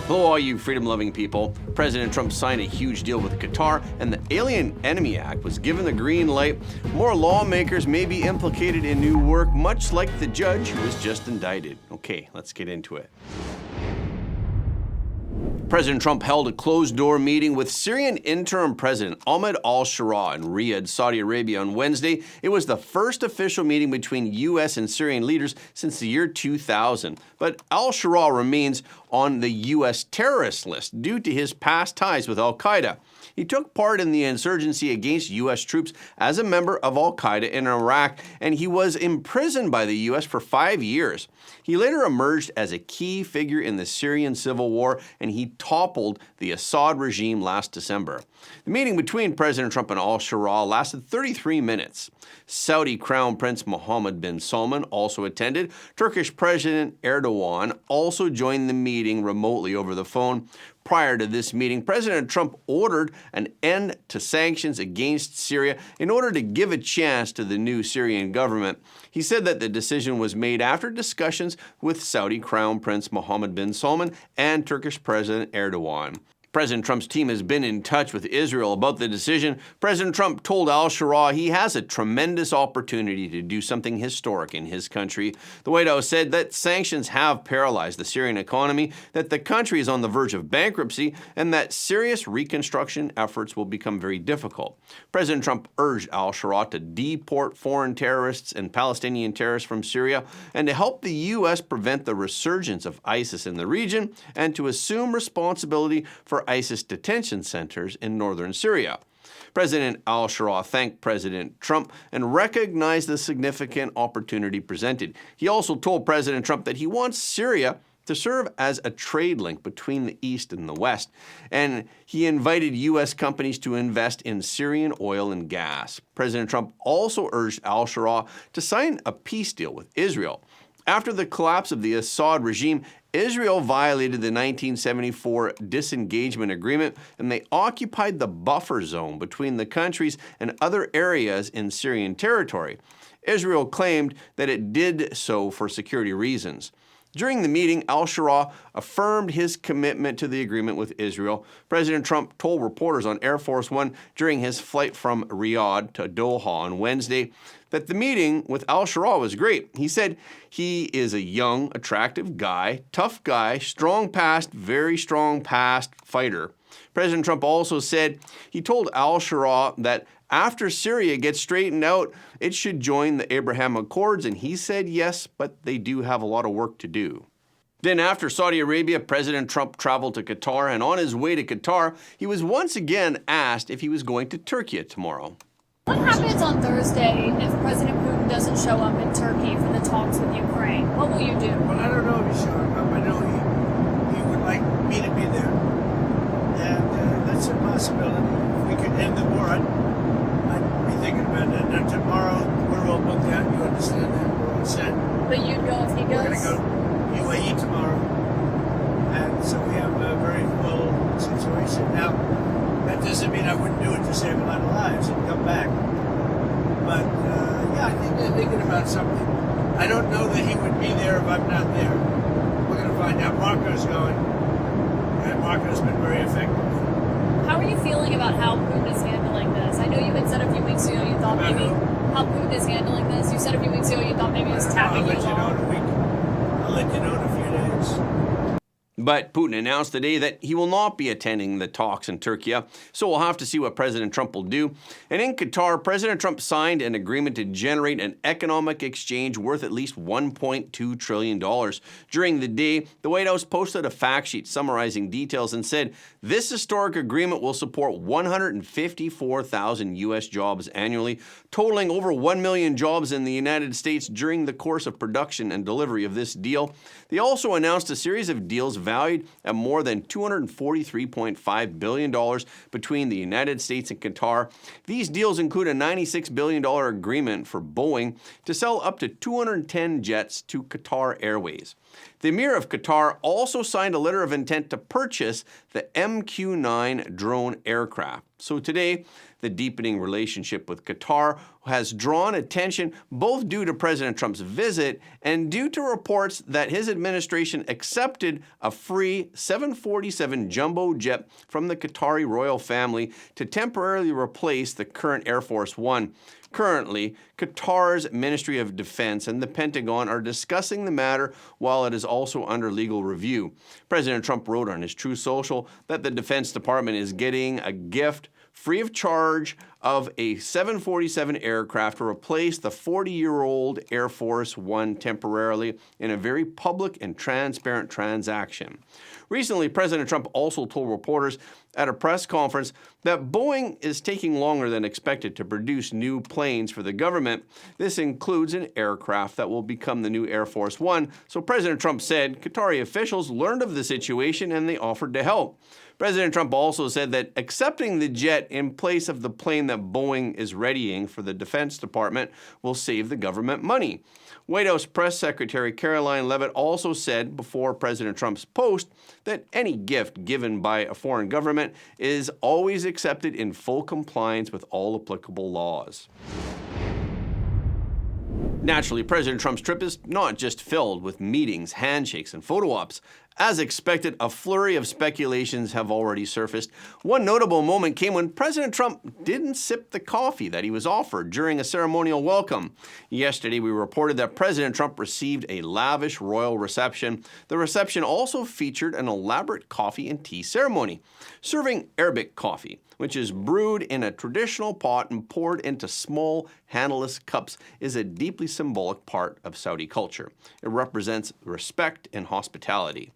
Hello, all you freedom-loving people. President Trump signed a huge deal with Qatar, and the Alien Enemy Act was given the green light. More lawmakers may be implicated in new work, much like the judge who was just indicted. Okay, let's get into it. President Trump held a closed-door meeting with Syrian interim president Ahmed al-Shara in Riyadh, Saudi Arabia on Wednesday. It was the first official meeting between U.S. and Syrian leaders since the year 2000. But al-Shara remains on the U.S. terrorist list due to his past ties with al-Qaeda. He took part in the insurgency against U.S. troops as a member of al-Qaeda in Iraq, and he was imprisoned by the U.S. for 5 years. He later emerged as a key figure in the Syrian civil war, and he toppled the Assad regime last December. The meeting between President Trump and al-Shara lasted 33 minutes. Saudi Crown Prince Mohammed bin Salman also attended. Turkish President Erdogan also joined the meeting remotely over the phone. Prior to this meeting, President Trump ordered an end to sanctions against Syria in order to give a chance to the new Syrian government. He said that the decision was made after discussions with Saudi Crown Prince Mohammed bin Salman and Turkish President Erdogan. President Trump's team has been in touch with Israel about the decision. President Trump told al-Shara he has a tremendous opportunity to do something historic in his country. The White House said that sanctions have paralyzed the Syrian economy, that the country is on the verge of bankruptcy, and that serious reconstruction efforts will become very difficult. President Trump urged al-Shara to deport foreign terrorists and Palestinian terrorists from Syria and to help the U.S. prevent the resurgence of ISIS in the region and to assume responsibility for ISIS detention centers in northern Syria. President al-Shara thanked President Trump and recognized the significant opportunity presented. He also told President Trump that he wants Syria to serve as a trade link between the East and the West, and he invited U.S. companies to invest in Syrian oil and gas. President Trump also urged al-Shara to sign a peace deal with Israel. After the collapse of the Assad regime, Israel violated the 1974 disengagement agreement, and they occupied the buffer zone between the countries and other areas in Syrian territory. Israel claimed that it did so for security reasons. During the meeting, al-Shara affirmed his commitment to the agreement with Israel. President Trump told reporters on Air Force One during his flight from Riyadh to Doha on Wednesday that the meeting with al-Shara was great. He said he is a young, attractive guy, tough guy, strong past, very strong past fighter. President Trump also said he told al-Shara that after Syria gets straightened out, it should join the Abraham Accords, and he said yes, but they do have a lot of work to do. Then after Saudi Arabia, President Trump traveled to Qatar, and on his way to Qatar, he was once again asked if he was going to Turkey tomorrow. What happens on Thursday if President Putin doesn't show up in Turkey for the talks with Ukraine? What will you do? Well, I don't know if he's showing up. I know he would like me to be there. And that's a possibility. If we could end the war, I'd be thinking about that. Now, tomorrow, we're all booked out. You understand that? We're all set. But you'd go if he goes? We're going to go to UAE tomorrow. And so we have a very full situation. Now, that doesn't mean I wouldn't do it to save a lot of lives and come back. But, yeah, I think they're thinking about something. I don't know that he would be there if I'm not there. We're going to find out. Marco's going. And Marco's been very effective. How are you feeling about how Putin is handling this? I know you had said a few weeks ago you thought maybe how Putin is handling this. You said a few weeks ago you thought maybe he was tapping you along. I'll let you know in a few days. But Putin announced today that he will not be attending the talks in Turkey, so we'll have to see what President Trump will do. And in Qatar, President Trump signed an agreement to generate an economic exchange worth at least $1.2 trillion. During the day, the White House posted a fact sheet summarizing details and said this historic agreement will support 154,000 U.S. jobs annually, totaling over 1 million jobs in the United States during the course of production and delivery of this deal. They also announced a series of deals valued at more than $243.5 billion between the United States and Qatar. These deals include a $96 billion agreement for Boeing to sell up to 210 jets to Qatar Airways. The Emir of Qatar also signed a letter of intent to purchase the MQ-9 drone aircraft. So today, the deepening relationship with Qatar has drawn attention both due to President Trump's visit and due to reports that his administration accepted a free 747 jumbo jet from the Qatari royal family to temporarily replace the current Air Force One. Currently, Qatar's Ministry of Defense and the Pentagon are discussing the matter while it is also under legal review. President Trump wrote on his Truth Social that the Defense Department is getting a gift free of charge of a 747 aircraft to replace the 40-year-old Air Force One temporarily in a very public and transparent transaction. Recently, President Trump also told reporters at a press conference that Boeing is taking longer than expected to produce new planes for the government. This includes an aircraft that will become the new Air Force One. So President Trump said Qatari officials learned of the situation and they offered to help. President Trump also said that accepting the jet in place of the plane that Boeing is readying for the Defense Department will save the government money. White House Press Secretary Caroline Leavitt also said before President Trump's post that any gift given by a foreign government is always accepted in full compliance with all applicable laws. Naturally, President Trump's trip is not just filled with meetings, handshakes, and photo ops. As expected, a flurry of speculations have already surfaced. One notable moment came when President Trump didn't sip the coffee that he was offered during a ceremonial welcome. Yesterday, we reported that President Trump received a lavish royal reception. The reception also featured an elaborate coffee and tea ceremony, serving Arabic coffee, which is brewed in a traditional pot and poured into small, handleless cups, is a deeply symbolic part of Saudi culture. It represents respect and hospitality.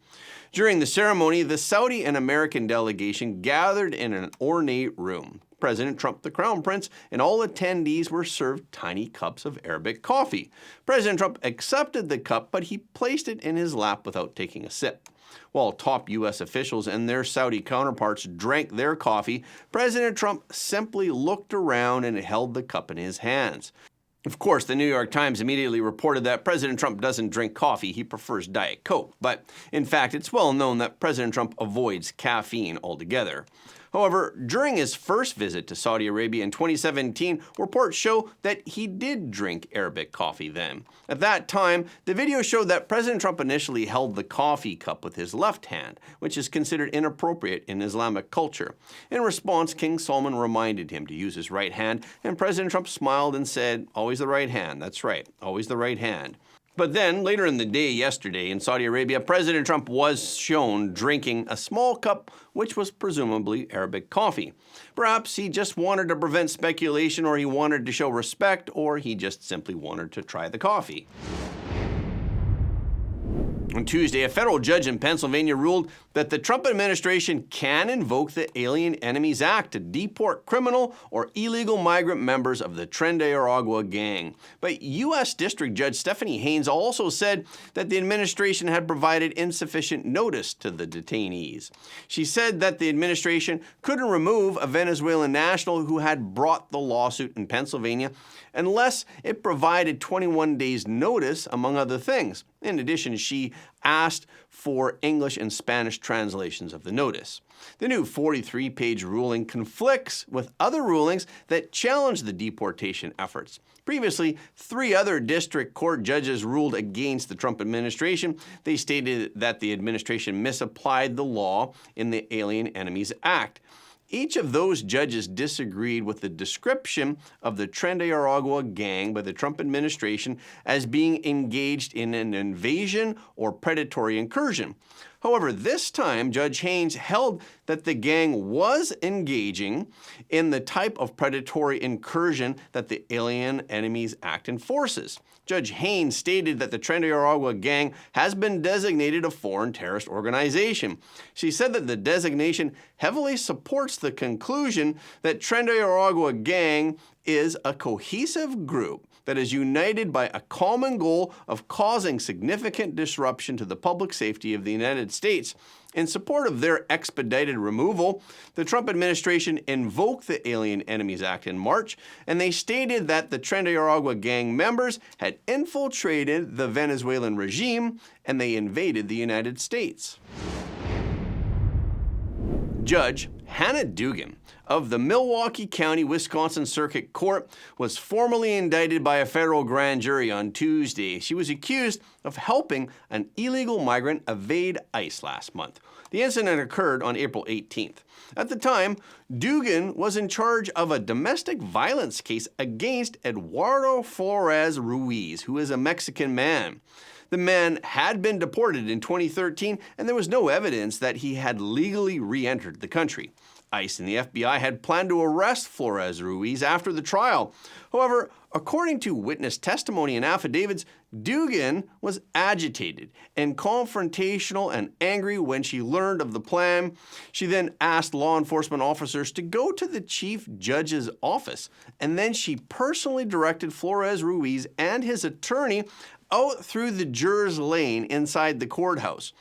During the ceremony, the Saudi and American delegation gathered in an ornate room. President Trump, the Crown Prince, and all attendees were served tiny cups of Arabic coffee. President Trump accepted the cup, but he placed it in his lap without taking a sip. While top U.S. officials and their Saudi counterparts drank their coffee, President Trump simply looked around and held the cup in his hands. Of course, the New York Times immediately reported that President Trump doesn't drink coffee, he prefers Diet Coke. But in fact, it's well known that President Trump avoids caffeine altogether. However, during his first visit to Saudi Arabia in 2017, reports show that he did drink Arabic coffee then. At that time, the video showed that President Trump initially held the coffee cup with his left hand, which is considered inappropriate in Islamic culture. In response, King Salman reminded him to use his right hand, and President Trump smiled and said, "Always the right hand, that's right, always the right hand." But then, later in the day yesterday in Saudi Arabia, President Trump was shown drinking a small cup, which was presumably Arabic coffee. Perhaps he just wanted to prevent speculation, or he wanted to show respect, or he just simply wanted to try the coffee. On Tuesday, a federal judge in Pennsylvania ruled that the Trump administration can invoke the Alien Enemies Act to deport criminal or illegal migrant members of the Tren de Aragua gang. But U.S. District Judge Stephanie Haynes also said that the administration had provided insufficient notice to the detainees. She said that the administration couldn't remove a Venezuelan national who had brought the lawsuit in Pennsylvania unless it provided 21 days' notice, among other things. In addition, she asked for English and Spanish translations of the notice. The new 43-page ruling conflicts with other rulings that challenge the deportation efforts. Previously, 3 other district court judges ruled against the Trump administration. They stated that the administration misapplied the law in the Alien Enemies Act. Each of those judges disagreed with the description of the Tren de Aragua gang by the Trump administration as being engaged in an invasion or predatory incursion. However, this time, Judge Haynes held that the gang was engaging in the type of predatory incursion that the Alien Enemies Act enforces. Judge Haynes stated that the Tren de Aragua gang has been designated a foreign terrorist organization. She said that the designation heavily supports the conclusion that Tren de Aragua gang is a cohesive group that is united by a common goal of causing significant disruption to the public safety of the United States. In support of their expedited removal, the Trump administration invoked the Alien Enemies Act in March, and they stated that the Tren de Aragua gang members had infiltrated the Venezuelan regime and they invaded the United States. Judge Hannah Dugan of the Milwaukee County, Wisconsin Circuit Court was formally indicted by a federal grand jury on Tuesday. She was accused of helping an illegal migrant evade ICE last month. The incident occurred on April 18th. At the time, Dugan was in charge of a domestic violence case against Eduardo Flores Ruiz, who is a Mexican man. The man had been deported in 2013, and there was no evidence that he had legally re-entered the country. ICE and the FBI had planned to arrest Flores Ruiz after the trial. However, according to witness testimony and affidavits, Dugan was agitated and confrontational and angry when she learned of the plan. She then asked law enforcement officers to go to the chief judge's office, and then she personally directed Flores Ruiz and his attorney out through the jurors' lane inside the courthouse.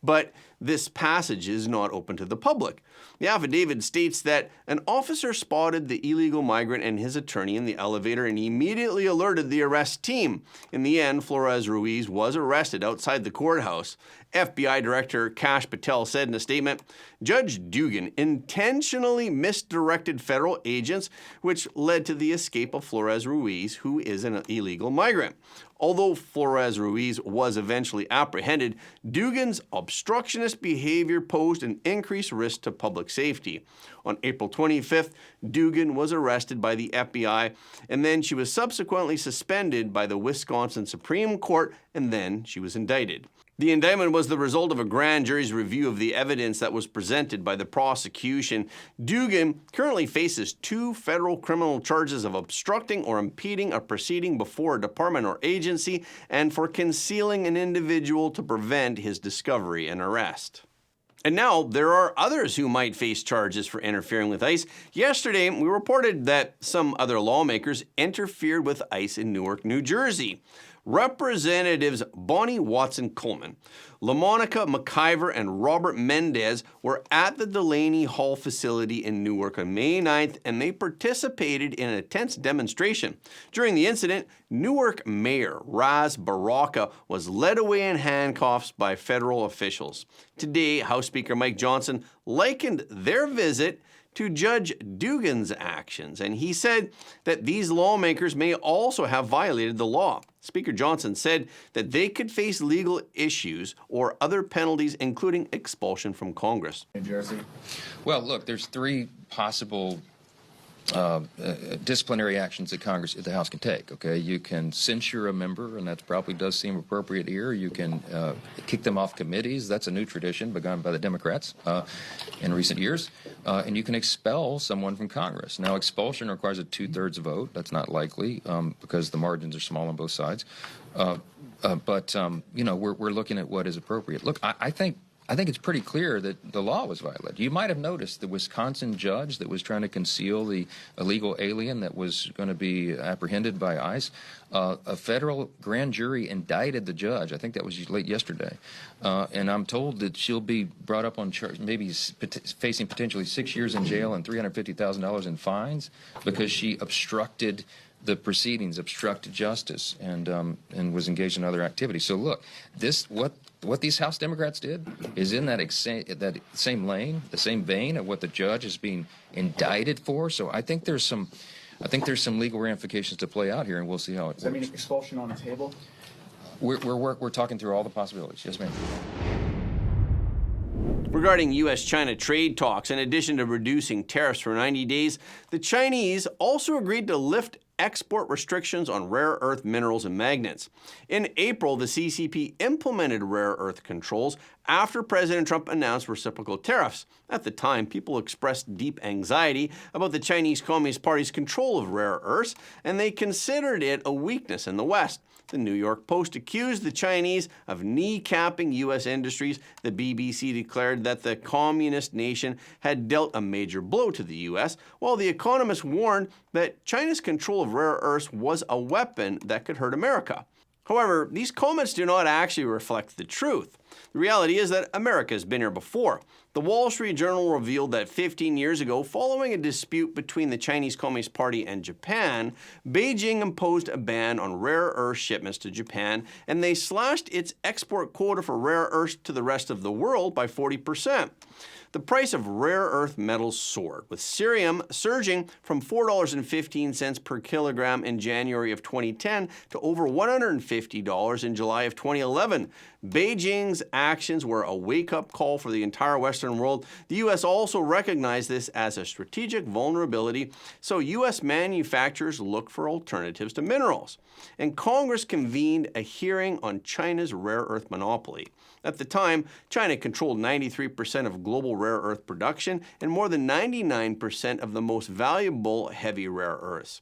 But this passage is not open to the public. The affidavit states that an officer spotted the illegal migrant and his attorney in the elevator and immediately alerted the arrest team. In the end, Flores Ruiz was arrested outside the courthouse. FBI Director Kash Patel said in a statement, "Judge Dugan intentionally misdirected federal agents, which led to the escape of Flores Ruiz, who is an illegal migrant." Although Flores Ruiz was eventually apprehended, Dugan's obstructionist behavior posed an increased risk to public safety. On April 25th, Dugan was arrested by the FBI, and then she was subsequently suspended by the Wisconsin Supreme Court, and then she was indicted. The indictment was the result of a grand jury's review of the evidence that was presented by the prosecution. Dugan currently faces 2 federal criminal charges of obstructing or impeding a proceeding before a department or agency and for concealing an individual to prevent his discovery and arrest. And now there are others who might face charges for interfering with ICE. Yesterday, we reported that some other lawmakers interfered with ICE in Newark, New Jersey. Representatives Bonnie Watson-Coleman, LaMonica McIver, and Robert Mendez were at the Delaney Hall facility in Newark on May 9th, and they participated in a tense demonstration. During the incident, Newark Mayor Raz Baraka was led away in handcuffs by federal officials. Today, House Speaker Mike Johnson likened their visit to Judge Dugan's actions, and he said that these lawmakers may also have violated the law. Speaker Johnson said that they could face legal issues or other penalties, including expulsion from Congress. New Jersey. Well, look, there's 3 possible disciplinary actions that the House can take. Okay, you can censure a member, and that probably does seem appropriate here. You can kick them off committees. That's a new tradition begun by the Democrats in recent years. And you can expel someone from Congress. Now, expulsion requires a 2/3 vote. That's not likely because the margins are small on both sides. But you know, we're looking at what is appropriate. Look, I think it's pretty clear that the law was violated. You might have noticed the Wisconsin judge that was trying to conceal the illegal alien that was going to be apprehended by ICE. A federal grand jury indicted the judge. I think that was late yesterday. And I'm told that she'll be brought up on charge, maybe facing potentially 6 years in jail and $350,000 in fines because she obstructed the proceedings, obstructed justice, and was engaged in other activities. So look, what these House Democrats did is in that same lane, the same vein of what the judge is being indicted for. So I think there's some legal ramifications to play out here, and we'll see how it Does that mean expulsion on the table? We're talking through all the possibilities. Yes, ma'am. Regarding U.S.-China trade talks, in addition to reducing tariffs for 90 days, the Chinese also agreed to lift export restrictions on rare earth minerals and magnets. In April, the CCP implemented rare earth controls after President Trump announced reciprocal tariffs. At the time, people expressed deep anxiety about the Chinese Communist Party's control of rare earths, and they considered it a weakness in the West. The New York Post accused the Chinese of kneecapping U.S. industries. The BBC declared that the communist nation had dealt a major blow to the U.S., while The Economist warned that China's control of rare earths was a weapon that could hurt America. However, these comments do not actually reflect the truth. The reality is that America has been here before. The Wall Street Journal revealed that 15 years ago, following a dispute between the Chinese Communist Party and Japan, Beijing imposed a ban on rare earth shipments to Japan, and they slashed its export quota for rare earths to the rest of the world by 40%. The price of rare earth metals soared, with cerium surging from $4.15 per kilogram in January of 2010 to over $150 in July of 2011. Beijing's actions were a wake-up call for the entire Western world. The U.S. also recognized this as a strategic vulnerability, so U.S. manufacturers looked for alternatives to minerals. And Congress convened a hearing on China's rare earth monopoly. At the time, China controlled 93% of global rare earth production and more than 99% of the most valuable heavy rare earths.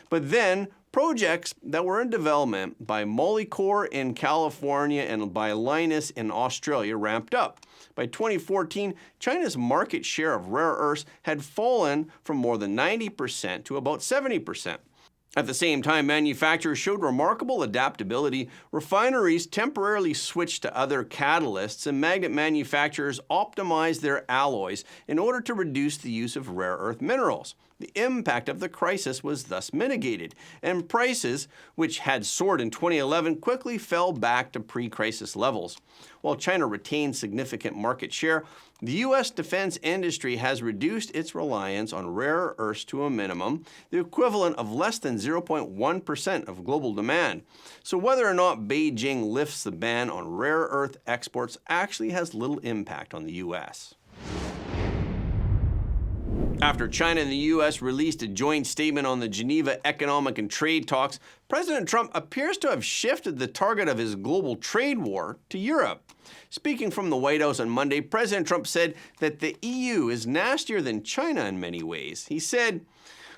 But then, projects that were in development by Molycorp in California and by Lynas in Australia ramped up. By 2014, China's market share of rare earths had fallen from more than 90% to about 70%. At the same time, manufacturers showed remarkable adaptability. Refineries temporarily switched to other catalysts, and magnet manufacturers optimized their alloys in order to reduce the use of rare earth minerals. The impact of the crisis was thus mitigated, and prices, which had soared in 2011, quickly fell back to pre-crisis levels. While China retained significant market share, the U.S. defense industry has reduced its reliance on rare earths to a minimum, the equivalent of less than 0.1% of global demand. So whether or not Beijing lifts the ban on rare earth exports actually has little impact on the U.S. After China and the U.S. released a joint statement on the Geneva economic and trade talks, President Trump appears to have shifted the target of his global trade war to Europe. Speaking from the White House on Monday, President Trump said that the EU is nastier than China in many ways. He said,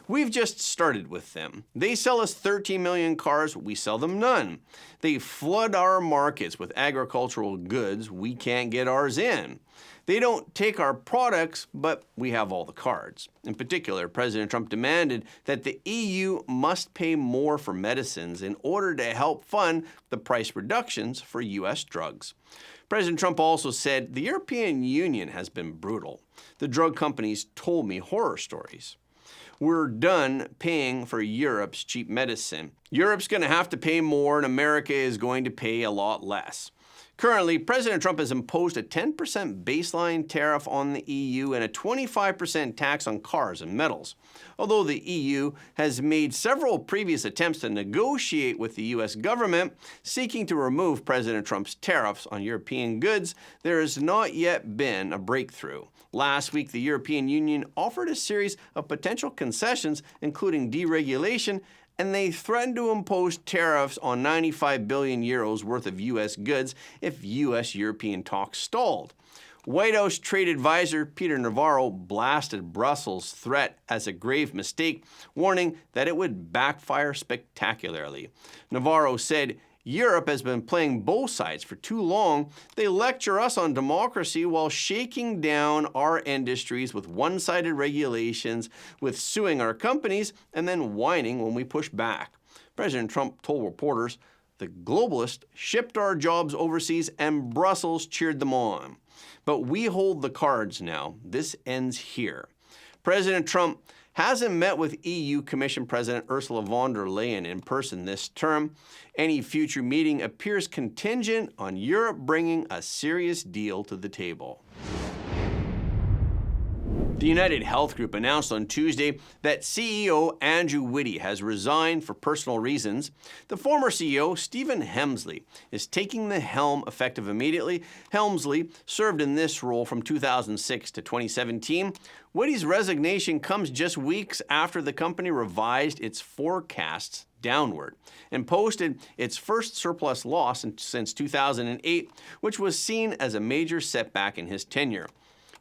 "We've just started with them. They sell us 13 million cars, we sell them none. They flood our markets with agricultural goods, we can't get ours in. They don't take our products, but we have all the cards." In particular, President Trump demanded that the EU must pay more for medicines in order to help fund the price reductions for U.S. drugs. President Trump also said, "The European Union has been brutal. The drug companies told me horror stories. We're done paying for Europe's cheap medicine. Europe's going to have to pay more, and America is going to pay a lot less." Currently, President Trump has imposed a 10% baseline tariff on the EU and a 25% tax on cars and metals. Although the EU has made several previous attempts to negotiate with the U.S. government, seeking to remove President Trump's tariffs on European goods, there has not yet been a breakthrough. Last week, the European Union offered a series of potential concessions, including deregulation, and they threatened to impose tariffs on 95 billion euros worth of U.S. goods if U.S.-European talks stalled. White House trade advisor Peter Navarro blasted Brussels' threat as a grave mistake, warning that it would backfire spectacularly. Navarro said, "Europe has been playing both sides for too long. They lecture us on democracy while shaking down our industries with one-sided regulations, with suing our companies, and then whining when we push back." President Trump told reporters, "The globalists shipped our jobs overseas and Brussels cheered them on. But we hold the cards now. This ends here." President Trump hasn't met with EU Commission President Ursula von der Leyen in person this term. Any future meeting appears contingent on Europe bringing a serious deal to the table. The UnitedHealth Group announced on Tuesday that CEO Andrew Whitty has resigned for personal reasons. The former CEO, Stephen Hemsley, is taking the helm effective immediately. Hemsley served in this role from 2006 to 2017. Whitty's resignation comes just weeks after the company revised its forecasts downward and posted its first surplus loss since 2008, which was seen as a major setback in his tenure.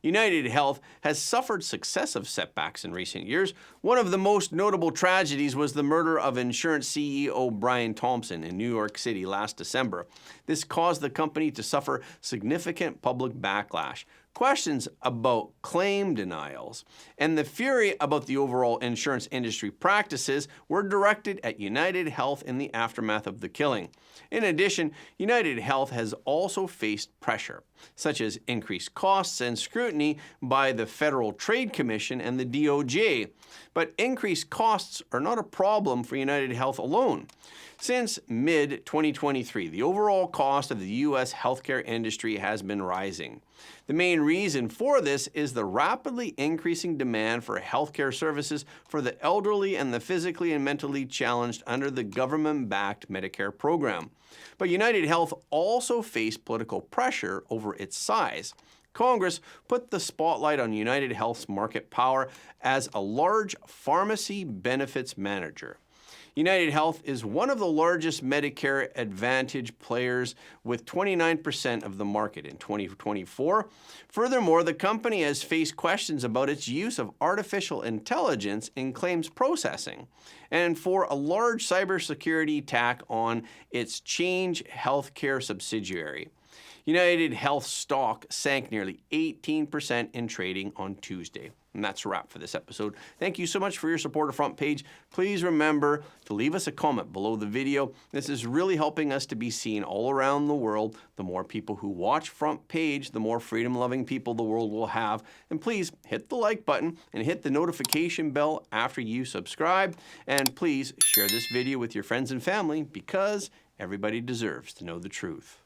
UnitedHealth has suffered successive setbacks in recent years. One of the most notable tragedies was the murder of insurance CEO Brian Thompson in New York City last December. This caused the company to suffer significant public backlash. questions about claim denials, and the fury about the overall insurance industry practices were directed at UnitedHealth in the aftermath of the killing. In addition, UnitedHealth has also faced pressure, such as increased costs and scrutiny by the Federal Trade Commission and the DOJ. But increased costs are not a problem for UnitedHealth alone. Since mid-2023, the overall cost of the U.S. healthcare industry has been rising. The main reason for this is the rapidly increasing demand for healthcare services for the elderly and the physically and mentally challenged under the government-backed Medicare program. But UnitedHealth also faced political pressure over its size. Congress put the spotlight on UnitedHealth's market power as a large pharmacy benefits manager. UnitedHealth is one of the largest Medicare Advantage players with 29% of the market in 2024. Furthermore, the company has faced questions about its use of artificial intelligence in claims processing and for a large cybersecurity attack on its Change Healthcare subsidiary. UnitedHealth stock sank nearly 18% in trading on Tuesday. And that's a wrap for this episode. Thank you so much for your support of Front Page. Please remember to leave us a comment below the video. This is really helping us to be seen all around the world. The more people who watch Front Page, the more freedom-loving people the world will have. And please hit the like button and hit the notification bell after you subscribe. And please share this video with your friends and family because everybody deserves to know the truth.